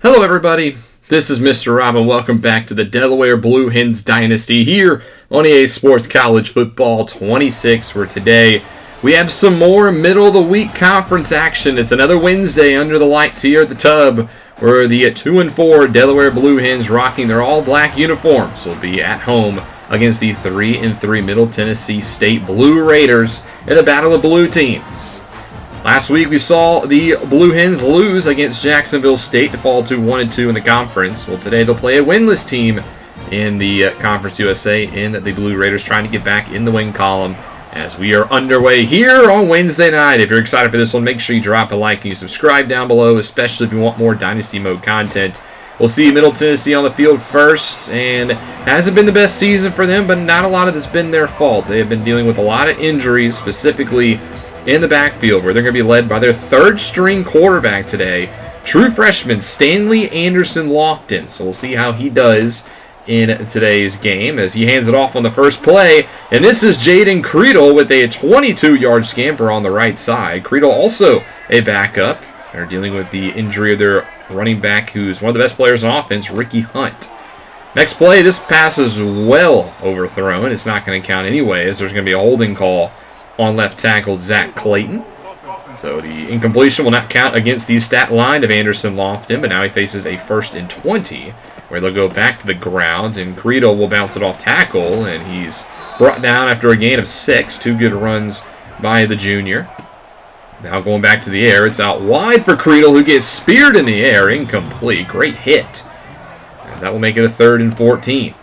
Hello everybody, this is Mr. Rob and welcome back to the Delaware Blue Hens Dynasty here on EA Sports College Football 26, where today we have some more middle of the week conference action. It's another Wednesday under the lights here at the Tub, where the 2-4 Delaware Blue Hens, rocking their all black uniforms, will be at home against the 3-3 Middle Tennessee State Blue Raiders in a battle of blue teams. Last week we saw the Blue Hens lose against Jacksonville State to fall to 1-2 in the conference. Well, today they'll play a winless team in the Conference USA in the Blue Raiders, trying to get back in the win column as we are underway here on Wednesday night. If you're excited for this one, make sure you drop a like and you subscribe down below, especially if you want more Dynasty Mode content. We'll see Middle Tennessee on the field first, and it hasn't been the best season for them, but not a lot of it's been their fault. They have been dealing with a lot of injuries, specifically in the backfield, where they're going to be led by their third-string quarterback today, true freshman Stanley Anderson Lofton. So we'll see how he does in today's game as he hands it off on the first play. And this is Jaden Creedle with a 22-yard scamper on the right side. Creedle also a backup. They're dealing with the injury of their running back, who's one of the best players on offense, Ricky Hunt. Next play, this pass is well overthrown. It's not going to count anyway, as there's going to be a holding call on left tackle Zach Clayton. So the incompletion will not count against the stat line of Anderson Lofton, but now he faces a 1st and 20, where they'll go back to the ground, and Creedle will bounce it off tackle, and he's brought down after a gain of 6. 2 good runs by the junior. Now going back to the air, it's out wide for Creedle, who gets speared in the air, incomplete. Great hit, as that will make it a 3rd and 14.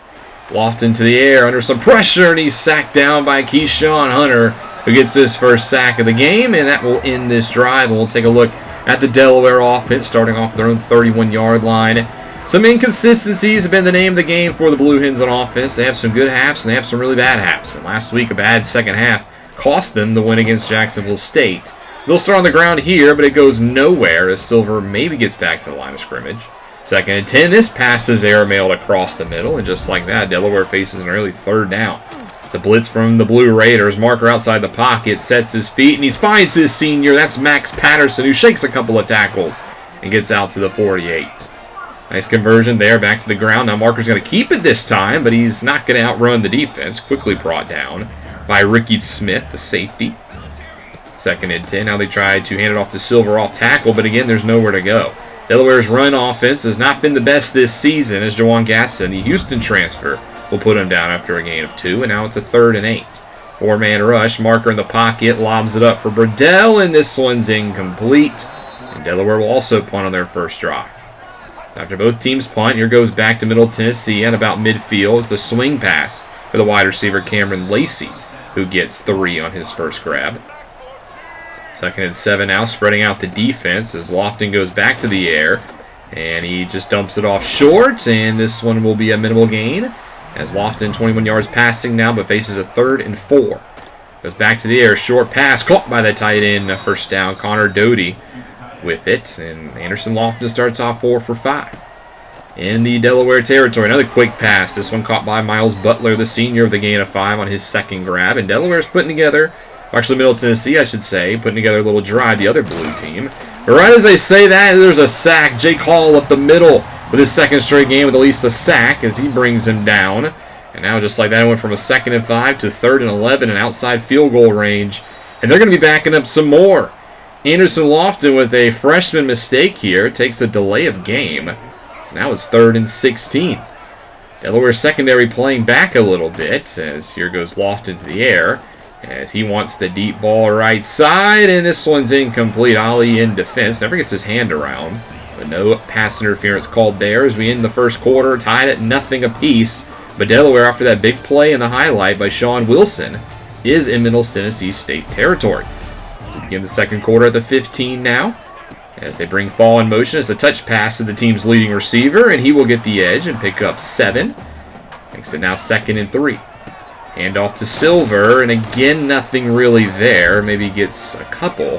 Lofton to the air under some pressure, and he's sacked down by Keyshawn Hunter, who gets his first sack of the game, and that will end this drive. And we'll take a look at the Delaware offense, starting off their own 31-yard line. Some inconsistencies have been the name of the game for the Blue Hens on offense. They have some good halves, and they have some really bad halves. And last week, a bad second half cost them the win against Jacksonville State. They'll start on the ground here, but it goes nowhere as Silver maybe gets back to the line of scrimmage. 2nd and 10, this pass is airmailed across the middle, and just like that, Delaware faces an early 3rd down. It's a blitz from the Blue Raiders. Marker outside the pocket, sets his feet, and he finds his senior. That's Max Patterson, who shakes a couple of tackles and gets out to the 48. Nice conversion there, back to the ground. Now Marker's going to keep it this time, but he's not going to outrun the defense. Quickly brought down by Ricky Smith, the safety. 2nd and 10. Now they try to hand it off to Silver off tackle, but again, there's nowhere to go. Delaware's run offense has not been the best this season, as Jawan Gaston, the Houston transfer, will put him down after a gain of 2, and now it's a 3rd and 8. 4-man rush, Marker in the pocket, lobs it up for Burdell, and this one's incomplete. And Delaware will also punt on their first drive. After both teams punt, here goes back to Middle Tennessee at about midfield. It's a swing pass for the wide receiver Cameron Lacey, who gets 3 on his first grab. 2nd and 7 now, spreading out the defense as Lofton goes back to the air, and he just dumps it off short, and this one will be a minimal gain, as Lofton 21 yards passing now, but faces a 3rd and 4. Goes back to the air, short pass, caught by the tight end, first down, Connor Doty with it, and Anderson Lofton starts off 4 for 5. In the Delaware territory, another quick pass, this one caught by Miles Butler, the senior, with a gain of 5 on his 2nd grab, and Delaware's putting together, actually Middle Tennessee, I should say, putting together a little drive, the other blue team. But right as I say that, there's a sack. Jake Hall up the middle with his 2nd straight game with at least a sack as he brings him down. And now just like that, it went from a 2nd and 5 to 3rd and 11 and outside field goal range. And they're going to be backing up some more. Anderson Lofton with a freshman mistake here takes a delay of game. So now it's 3rd and 16. Delaware secondary playing back a little bit as here goes Lofton to the air, as he wants the deep ball right side, and this one's incomplete. Ali in defense, never gets his hand around, but no pass interference called there as we end the first quarter, tied at 0 apiece. But Delaware, after that big play and the highlight by Sean Wilson, is in Middle Tennessee State territory. So we begin the second quarter at the 15 now, as they bring Fall in motion. It's a touch pass to the team's leading receiver, and he will get the edge and pick up 7. Makes it now 2nd and 3. Hand off to Silver, and again, nothing really there. Maybe gets a couple.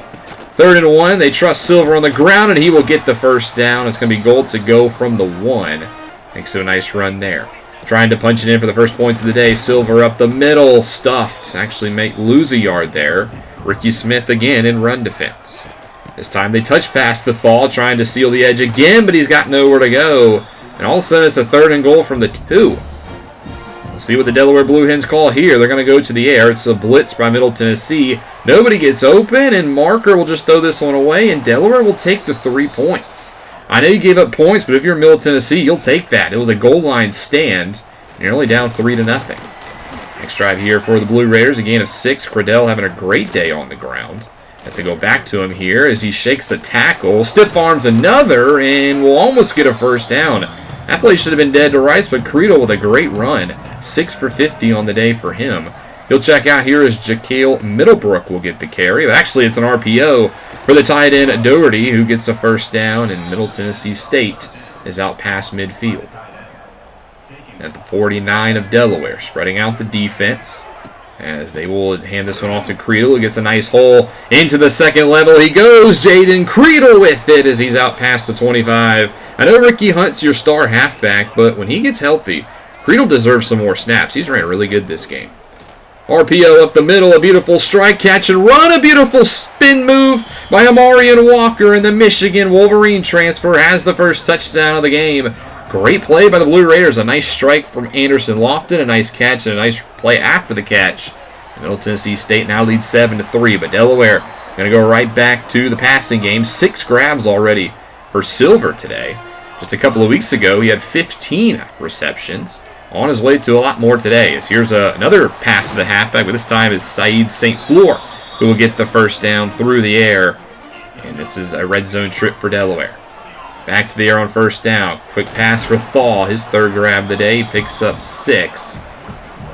3rd and 1, they trust Silver on the ground, and he will get the first down. It's going to be goal to go from the 1. Makes it a nice run there. Trying to punch it in for the first points of the day. Silver up the middle, stuffed. Actually lose a yard there. Ricky Smith again in run defense. This time they touch pass the Thaw, trying to seal the edge again, but he's got nowhere to go. And all of a sudden, it's a 3rd and goal from the 2. We'll see what the Delaware Blue Hens call here. They're going to go to the air. It's a blitz by Middle Tennessee. Nobody gets open, and Marker will just throw this one away, and Delaware will take the 3 points. I know you gave up points, but if you're Middle Tennessee, you'll take that. It was a goal line stand, and you're only down 3-0. Next drive here for the Blue Raiders, a gain of 6. Cradell having a great day on the ground. As they go back to him here, as he shakes the tackle, stiff arms another, and will almost get a first down. That play should have been dead to rights, but Creedle with a great run. 6 for 50 on the day for him. He'll check out here as Jaquale Middlebrook will get the carry. Actually, it's an RPO for the tight end Doherty, who gets a first down, and Middle Tennessee State is out past midfield. At the 49 of Delaware, spreading out the defense, as they will hand this one off to Creedle, who gets a nice hole into the second level. He goes, Jaden Creedle with it as he's out past the 25. I know Ricky Hunt's your star halfback, but when he gets healthy, Creedle deserves some more snaps. He's ran really good this game. RPO up the middle, a beautiful strike, catch and run, a beautiful spin move by Amarian Walker, and the Michigan Wolverine transfer has the first touchdown of the game. Great play by the Blue Raiders. A nice strike from Anderson Lofton, a nice catch, and a nice play after the catch. Middle Tennessee State now leads 7-3, but Delaware going to go right back to the passing game. 6 grabs already for Silver today. Just a couple of weeks ago, he had 15 receptions. On his way to a lot more today. As here's another pass to the halfback, but this time it's Saeed St. Fleur who will get the first down through the air. And this is a red zone trip for Delaware. Back to the air on first down. Quick pass for Thaw, his 3rd grab of the day. He picks up 6.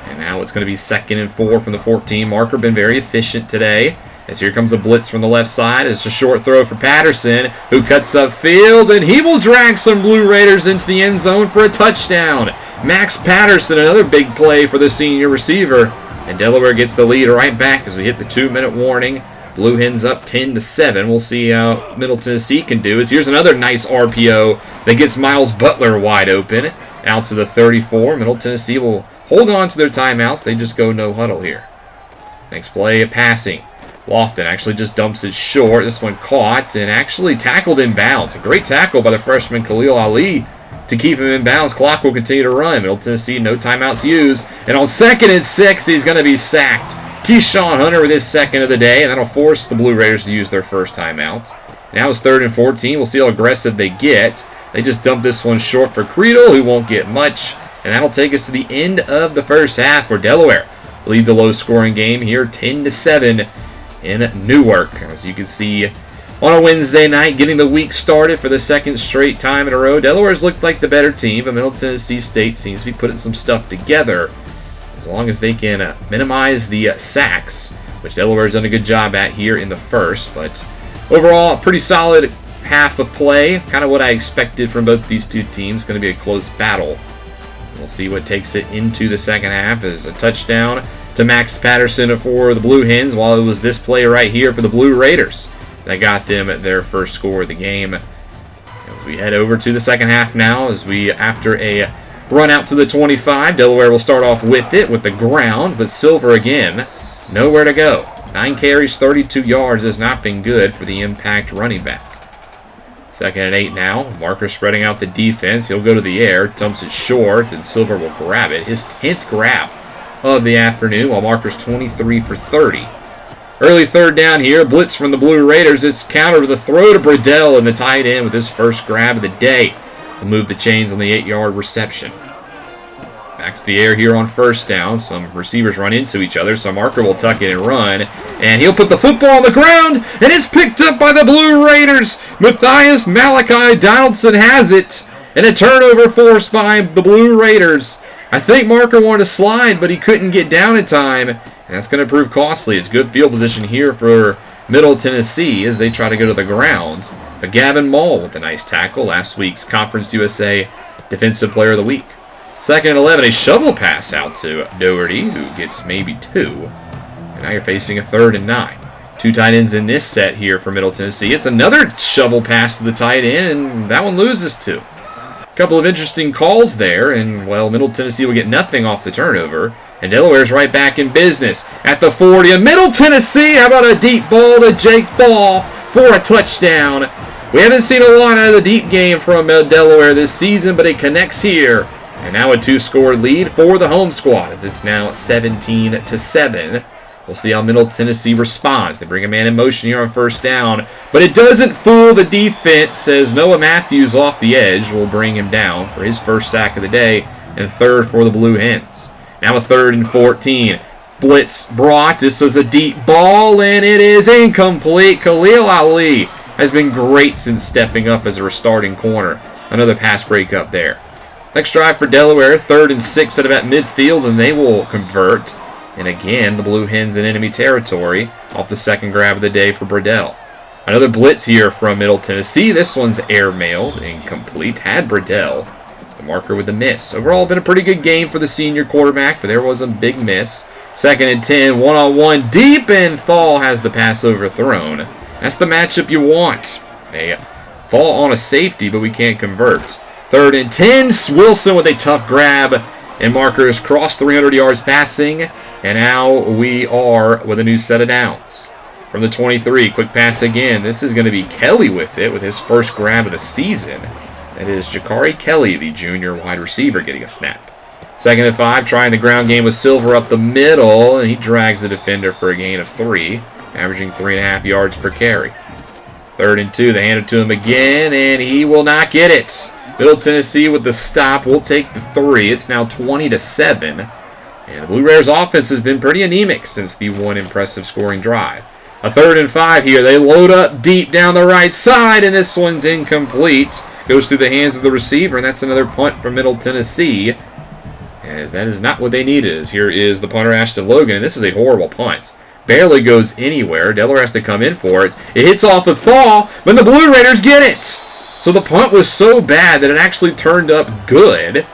And now it's going to be 2nd and 4 from the 14. Marker been very efficient today. As here comes a blitz from the left side. It's a short throw for Patterson, who cuts up field, and he will drag some Blue Raiders into the end zone for a touchdown. Max Patterson, another big play for the senior receiver. And Delaware gets the lead right back as we hit the 2-minute warning. Blue Hens up 10-7. We'll see how Middle Tennessee can do. As here's another nice RPO that gets Miles Butler wide open. Out to the 34. Middle Tennessee will hold on to their timeouts. They just go no huddle here. Next play, passing. Lofton actually just dumps it short. This one caught and actually tackled in bounds. A great tackle by the freshman Khalil Ali to keep him in bounds. Clock will continue to run. Middle Tennessee, no timeouts used. And on 2nd and 6, he's going to be sacked. Keyshawn Hunter with his 2nd of the day, and that'll force the Blue Raiders to use their first timeout. Now it's 3rd and 14. We'll see how aggressive they get. They just dump this one short for Creedle, who won't get much. And that'll take us to the end of the first half, where Delaware leads a low-scoring game here, 10-7 in Newark. As you can see, on a Wednesday night, getting the week started for the 2nd straight time in a row. Delaware's looked like the better team, but Middle Tennessee State seems to be putting some stuff together. As long as they can minimize the sacks, which Delaware's done a good job at here in the first. But overall, a pretty solid half of play. Kind of what I expected from both these two teams. Going to be a close battle. We'll see what takes it into the second half. As a touchdown to Max Patterson for the Blue Hens, while it was this play right here for the Blue Raiders that got them their first score of the game. As we head over to the second half now, as we, after a run out to the 25, Delaware will start off with it with the ground, but Silver again, nowhere to go. 9 carries, 32 yards has not been good for the impact running back. 2nd and 8 now. Marker spreading out the defense. He'll go to the air, dumps it short, and Silver will grab it. His 10th grab of the afternoon, while Marker's 23 for 30. Early 3rd down here. Blitz from the Blue Raiders. It's countered with a throw to Bradell in the tight end with his first grab of the day. He'll move the chains on the 8-yard reception. Back to the air here on first down. Some receivers run into each other, so Marker will tuck it and run. And he'll put the football on the ground, and it's picked up by the Blue Raiders. Matthias Malachi Donaldson has it, and a turnover forced by the Blue Raiders. I think Marker wanted to slide, but he couldn't get down in time, and that's going to prove costly. It's good field position here for Middle Tennessee as they try to go to the ground. But Gavin Mull with a nice tackle, last week's Conference USA Defensive Player of the Week. 2nd and 11, a shovel pass out to Doherty, who gets maybe 2. And now you're facing a 3rd and 9. 2 tight ends in this set here for Middle Tennessee. It's another shovel pass to the tight end, and that one loses 2. A couple of interesting calls there, and, well, Middle Tennessee will get nothing off the turnover. And Delaware's right back in business at the 40. And Middle Tennessee, how about a deep ball to Jake Thaw for a touchdown. We haven't seen a lot out of the deep game from Delaware this season, but it connects here. And now a 2-score lead for the home squad, as it's now 17-7. We'll see how Middle Tennessee responds. They bring a man in motion here on first down, but it doesn't fool the defense, as Noah Matthews off the edge will bring him down for his first sack of the day and third for the Blue Hens. Now a 3rd and 14. Blitz brought. This was a deep ball, and it is incomplete. Khalil Ali has been great since stepping up as a starting corner. Another pass breakup there. Next drive for Delaware, 3rd and 6 at about midfield, and they will convert. And again, the Blue Hens in enemy territory off the second grab of the day for Burdell. Another blitz here from Middle Tennessee. This one's airmailed, incomplete. Had Burdell. The marker with the miss. Overall, been a pretty good game for the senior quarterback, but there was a big miss. 2nd and 10, one-on-one deep, and Thal has the pass overthrown. That's the matchup you want. They fall on a safety, but we can't convert. 3rd and 10, Wilson with a tough grab, and markers cross 300 yards passing, and now we are with a new set of downs. From the 23, quick pass again. This is going to be Kelly with it, with his first grab of the season. That is Jakari Kelly, the junior wide receiver, getting a snap. 2nd and 5, trying the ground game with Silver up the middle, and he drags the defender for a gain of 3, averaging 3.5 yards per carry. 3rd and 2, they hand it to him again, and he will not get it. Middle Tennessee with the stop will take the 3. It's now 20-7. And the Blue Rares offense has been pretty anemic since the one impressive scoring drive. A 3rd and 5 here. They load up deep down the right side, and this one's incomplete. Goes through the hands of the receiver, and that's another punt from Middle Tennessee, as that is not what they needed. As here is the punter, Ashton Logan, and this is a horrible punt. Barely goes anywhere. Delaware has to come in for it. It hits off a Thal, but the Blue Raiders get it. So the punt was so bad that it actually turned up good,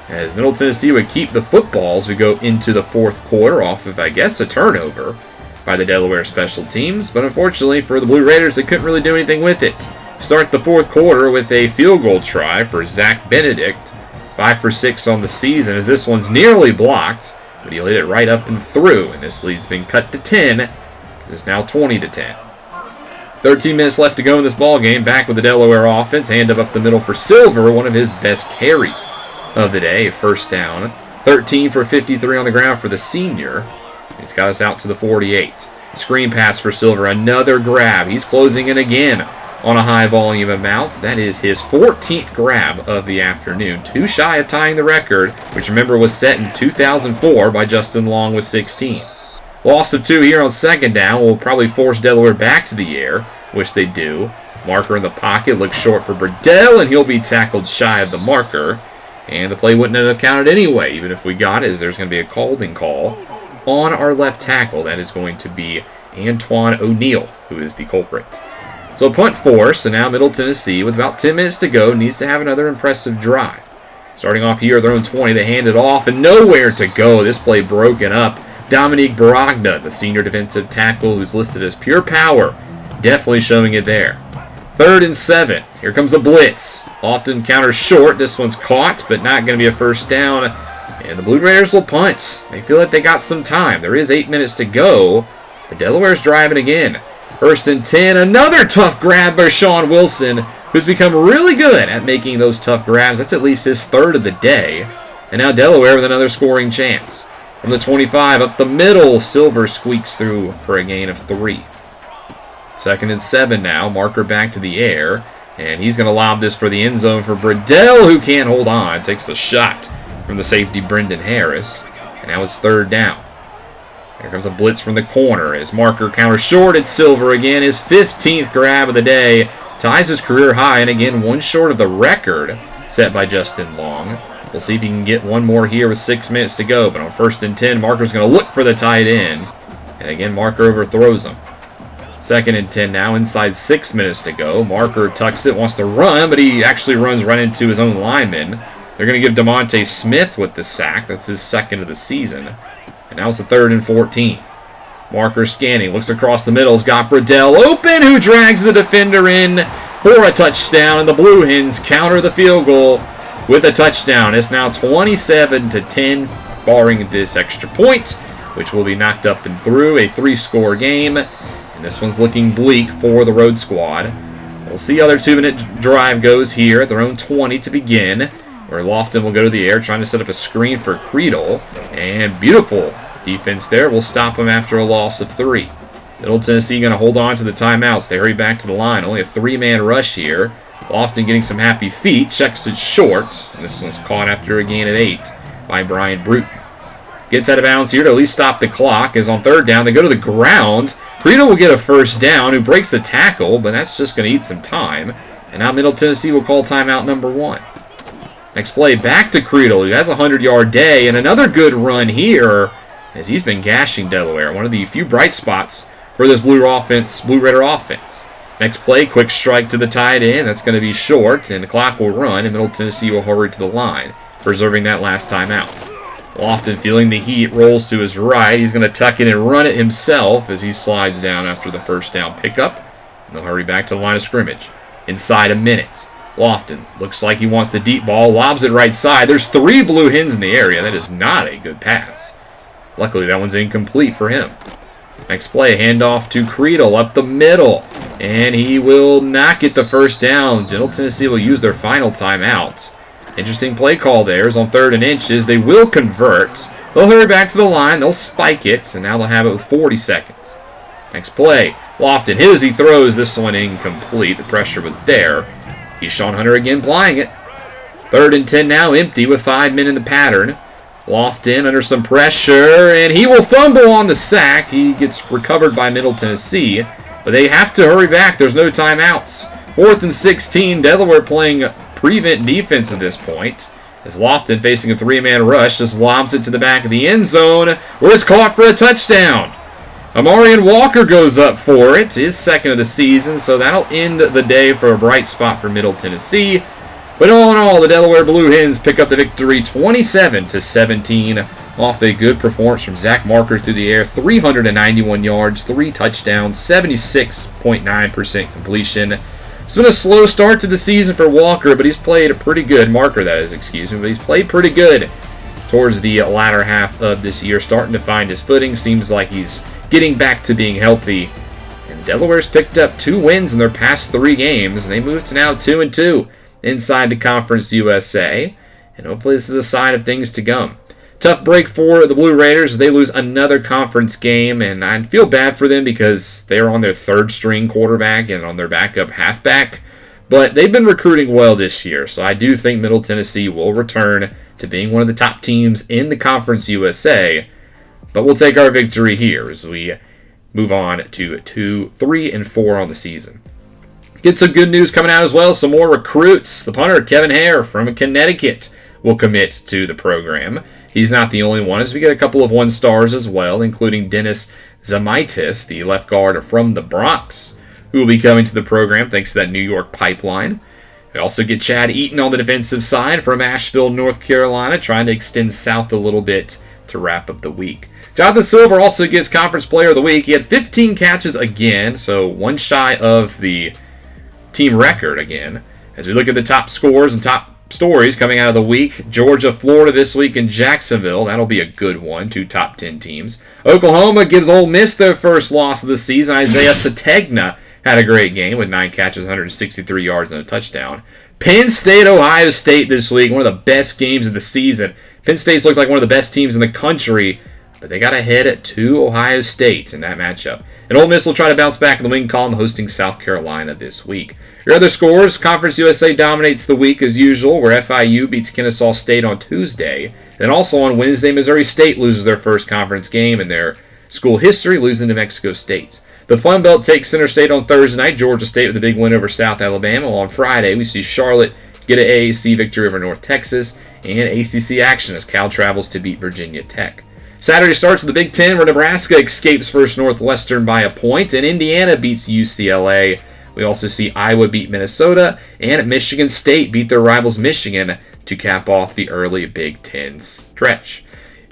as Middle Tennessee would keep the football as we go into the 4th quarter off of, I guess, a turnover by the Delaware special teams. But unfortunately for the Blue Raiders, they couldn't really do anything with it. Start the 4th quarter with a field goal try for Zach Benedict. 5 for 6 on the season, as this one's nearly blocked, but he'll hit it right up and through, and this lead's been cut to 10, as it's now 20-10. 13 minutes left to go in this ball game. Back with the Delaware offense. Hand up the middle for Silver, one of his best carries of the day. First down. 13 for 53 on the ground for the senior. He's got us out to the 48. Screen pass for Silver. Another grab. He's closing in again on a high volume of mounts. That is his 14th grab of the afternoon. Too shy of tying the record, which remember was set in 2004 by Justin Long with 16. Loss of 2 here on 2nd down will probably force Delaware back to the air, which they do. Marker in the pocket, looks short for Burdell, and he'll be tackled shy of the marker. And the play wouldn't have counted anyway, even if we got it, as there's going to be a holding call on our left tackle. That is going to be Antoine O'Neill, who is the culprit. So punt force, and now Middle Tennessee, with about 10 minutes to go, needs to have another impressive drive. Starting off here at their own 20, they hand it off, and nowhere to go. This play broken up. Dominique Baragna, the senior defensive tackle who's listed as pure power, definitely showing it there. 3rd and 7. Here comes a blitz. Often counters short. This one's caught, but not going to be a first down. And the Blue Raiders will punt. They feel like they got some time. There is 8 minutes to go, but Delaware's driving again. 1st and 10. Another tough grab by Sean Wilson, who's become really good at making those tough grabs. That's at least his 3rd of the day. And now Delaware with another scoring chance. From the 25, up the middle, Silver squeaks through for a gain of 3. 2nd and 7 now. Marker back to the air. And he's going to lob this for the end zone for Burdell, who can't hold on. Takes the shot from the safety, Brendan Harris. And now it's 3rd down. Here comes a blitz from the corner as Marker counters short at Silver again. His 15th grab of the day. Ties his career high, and again, one short of the record set by Justin Long. We'll see if he can get one more here with 6 minutes to go. But on 1st and 10, Marker's going to look for the tight end. And again, Marker overthrows him. 2nd and 10 now, inside 6 minutes to go. Marker tucks it, wants to run, but he actually runs right into his own lineman. They're going to give DeMonte Smith with the sack. That's his 2nd of the season. And now it's a 3rd and 14. Marker scanning, looks across the middle. Has got Burdell open, who drags the defender in for a touchdown. And the Blue Hens counter the field goal with a touchdown. It's now 27-10, barring this extra point, which will be knocked up and through. A 3-score game. And And this one's looking bleak for the road squad. We'll see how their 2-minute drive goes here at their own 20 to begin, where Lofton will go to the air trying to set up a screen for Creedle. And beautiful defense there will stop him after a loss of 3. Middle Tennessee going to hold on to the timeouts. They hurry back to the line. Only a 3-man rush here. Lofton getting some happy feet. Checks it short. And this one's caught after a gain of 8 by Brian Bruton. Gets out of bounds here to at least stop the clock. As on 3rd down, they go to the ground. Creedle will get a first down, who breaks the tackle, but that's just going to eat some time. And now Middle Tennessee will call timeout number 1. Next play, back to Creedle, who has a 100-yard day, and another good run here, as he's been gashing Delaware. One of the few bright spots for this Blue Raider offense. Next play, quick strike to the tight end. That's going to be short, and the clock will run, and Middle Tennessee will hurry to the line, preserving that last timeout. Lofton feeling the heat, rolls to his right. He's going to tuck in and run it himself as he slides down after the first down pickup. And they'll hurry back to the line of scrimmage. Inside a minute. Lofton looks like he wants the deep ball, lobs it right side. There's 3 Blue Hens in the area. That is not a good pass. Luckily, that one's incomplete for him. Next play, handoff to Creedle up the middle. And he will not get the first down. Middle Tennessee will use their final timeout. Interesting play call there. Is on 3rd and inches. They will convert. They'll hurry back to the line. They'll spike it. And now they'll have it with 40 seconds. Next play. Lofton hit as he throws. This one incomplete. The pressure was there. Keyshawn Hunter again applying it. 3rd and 10 now. Empty with 5 men in the pattern. Lofton under some pressure. And he will fumble on the sack. He gets recovered by Middle Tennessee. But they have to hurry back. There's no timeouts. 4th and 16. Delaware playing prevent defense at this point, as Lofton, facing a 3-man rush, just lobs it to the back of the end zone, where it's caught for a touchdown. Amarian Walker goes up for it, his 2nd of the season, so that'll end the day for a bright spot for Middle Tennessee. But all in all, the Delaware Blue Hens pick up the victory 27-17 off a good performance from Zach Marker through the air. 391 yards, 3 touchdowns, 76.9% completion. It's been a slow start to the season for Walker, but he's played pretty good. Marker, that is, excuse me. But he's played pretty good towards the latter half of this year, starting to find his footing. Seems like he's getting back to being healthy. And Delaware's picked up 2 wins in their past 3 games, and they move to now 2-2 inside the Conference USA. And hopefully this is a sign of things to come. Tough break for the Blue Raiders. They lose another conference game, and I feel bad for them because they're on their 3rd-string quarterback and on their backup halfback. But they've been recruiting well this year, so I do think Middle Tennessee will return to being one of the top teams in the Conference USA. But we'll take our victory here as we move on to 2, 3, and 4 on the season. Get some good news coming out as well. Some more recruits. The punter, Kevin Hare from Connecticut, will commit to the program. He's not the only one, as we get a couple of 1-stars as well, including Dennis Zamaitis, the left guard from the Bronx, who will be coming to the program thanks to that New York pipeline. We also get Chad Eaton on the defensive side from Asheville, North Carolina, trying to extend south a little bit to wrap up the week. Jonathan Silver also gets Conference Player of the Week. He had 15 catches again, so 1 shy of the team record again. As we look at the top scores and top stories coming out of the week, Georgia, Florida this week in Jacksonville. That'll be a good one. 2 top 10 teams. Oklahoma gives Ole Miss their first loss of the season. Isaiah Sategna had a great game with 9 catches, 163 yards, and a touchdown. Penn State, Ohio State this week. One of the best games of the season. Penn State's looked like one of the best teams in the country, but they got ahead to Ohio State in that matchup. And Ole Miss will try to bounce back in the win column, hosting South Carolina this week. Your other scores, Conference USA dominates the week as usual, where FIU beats Kennesaw State on Tuesday. Then also on Wednesday, Missouri State loses their first conference game in their school history, losing to Mexico State. The Fun Belt takes center state on Thursday night. Georgia State with a big win over South Alabama. While on Friday, we see Charlotte get an AAC victory over North Texas, and ACC action as Cal travels to beat Virginia Tech. Saturday starts with the Big Ten, where Nebraska escapes First Northwestern by a point, and Indiana beats UCLA. We also see Iowa beat Minnesota, and Michigan State beat their rivals Michigan to cap off the early Big Ten stretch.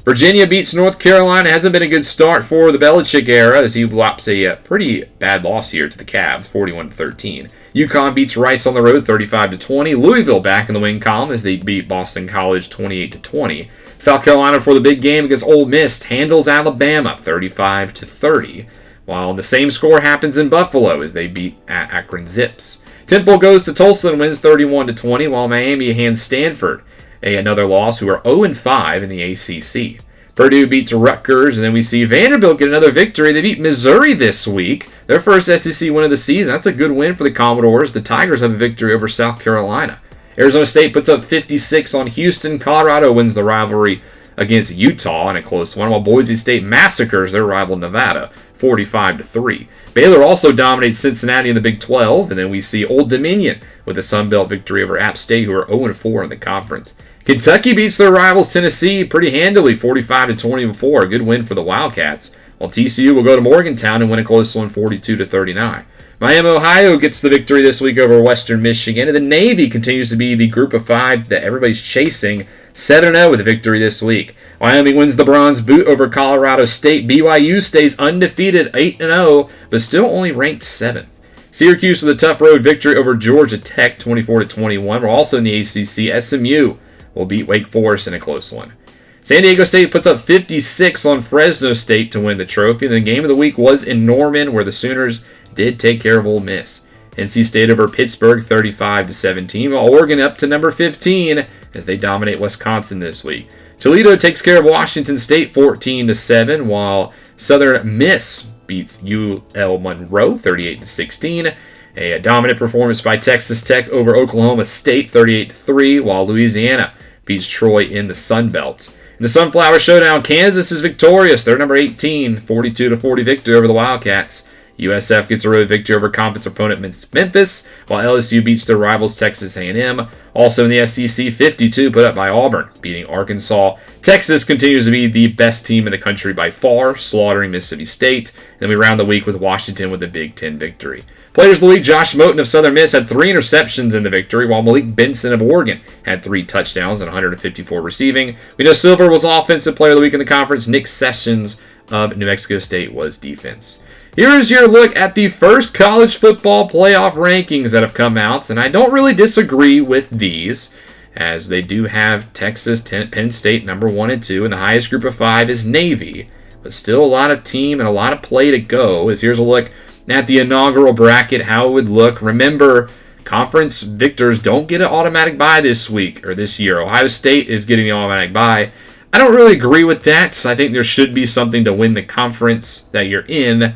Virginia beats North Carolina. Hasn't been a good start for the Belichick era, as he lops a pretty bad loss here to the Cavs, 41-13. UConn beats Rice on the road, 35-20. Louisville back in the win column as they beat Boston College, 28-20. South Carolina for the big game against Ole Miss handles Alabama, 35-30. while the same score happens in Buffalo as they beat Akron Zips. Temple goes to Tulsa and wins 31-20, while Miami hands Stanford another loss, who are 0-5 in the ACC. Purdue beats Rutgers, and then we see Vanderbilt get another victory. They beat Missouri this week, their first SEC win of the season. That's a good win for the Commodores. The Tigers have a victory over South Carolina. Arizona State puts up 56 on Houston. Colorado wins the rivalry against Utah in a close one, while Boise State massacres their rival Nevada 45-3. Baylor also dominates Cincinnati in the Big 12, and then we see Old Dominion with a Sun Belt victory over App State, who are 0-4 in the conference. Kentucky beats their rivals Tennessee pretty handily, 45-24, a good win for the Wildcats, while TCU will go to Morgantown and win a close one, 42-39. Miami, Ohio gets the victory this week over Western Michigan, and the Navy continues to be the group of five that everybody's chasing, 7-0 with a victory this week. Wyoming wins the Bronze Boot over Colorado State. BYU stays undefeated, 8-0, but still only ranked 7th. Syracuse with a tough road victory over Georgia Tech, 24-21. We're also in the ACC. SMU will beat Wake Forest in a close one. San Diego State puts up 56 on Fresno State to win the trophy. And the game of the week was in Norman, where the Sooners did take care of Ole Miss. NC State over Pittsburgh, 35-17, while Oregon up to number 15 as they dominate Wisconsin this week. Toledo takes care of Washington State, 14-7, while Southern Miss beats UL Monroe, 38-16. A dominant performance by Texas Tech over Oklahoma State, 38-3, while Louisiana beats Troy in the Sun Belt. In the Sunflower Showdown, Kansas is victorious. They're number 18, 42-40 victory over the Wildcats. USF gets a road victory over conference opponent Memphis, while LSU beats their rivals Texas A&M. Also in the SEC, 52 put up by Auburn, beating Arkansas. Texas continues to be the best team in the country by far, slaughtering Mississippi State. And then we round the week with Washington with a Big Ten victory. Players of the week, Josh Moten of Southern Miss had 3 interceptions in the victory, while Malik Benson of Oregon had 3 touchdowns and 154 receiving. We know Silver was Offensive Player of the Week in the conference. Nick Sessions of New Mexico State was Defense. Here is your look at the first college football playoff rankings that have come out, and I don't really disagree with these, as they do have Texas, Penn State number 1 and 2, and the highest group of 5 is Navy, but still a lot of team and a lot of play to go. As here's a look at the inaugural bracket, how it would look. Remember, conference victors don't get an automatic bye this week or this year. Ohio State is getting the automatic bye. I don't really agree with that, so I think there should be something to win the conference that you're in.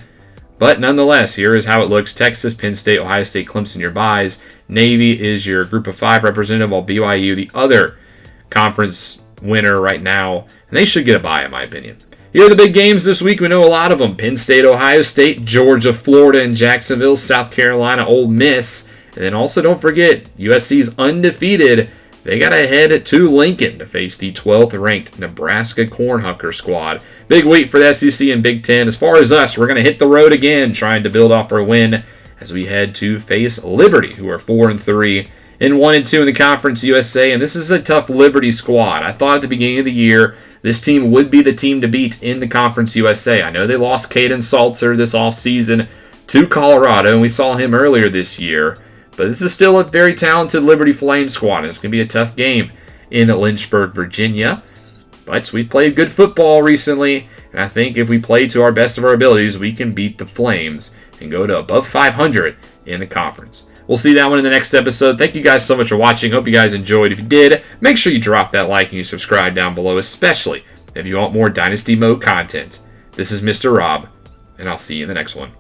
But nonetheless, here is how it looks. Texas, Penn State, Ohio State, Clemson, your byes. Navy is your group of 5 representative, while BYU, the other conference winner right now. And they should get a bye, in my opinion. Here are the big games this week. We know a lot of them. Penn State, Ohio State, Georgia, Florida, and Jacksonville, South Carolina, Ole Miss. And then also don't forget, USC's undefeated. They got to head to Lincoln to face the 12th ranked Nebraska Cornhusker squad. Big week for the SEC and Big Ten. As far as us, we're going to hit the road again, trying to build off our win as we head to face Liberty, who are 4-3 and 1-2 in the Conference USA. And this is a tough Liberty squad. I thought at the beginning of the year this team would be the team to beat in the Conference USA. I know they lost Caden Salter this offseason to Colorado, and we saw him earlier this year. But this is still a very talented Liberty Flame squad, and it's going to be a tough game in Lynchburg, Virginia. But we've played good football recently, and I think if we play to our best of our abilities, we can beat the Flames and go to above 500 in the conference. We'll see that one in the next episode. Thank you guys so much for watching. Hope you guys enjoyed. If you did, make sure you drop that like and you subscribe down below, especially if you want more Dynasty Mode content. This is Mr. Rob, and I'll see you in the next one.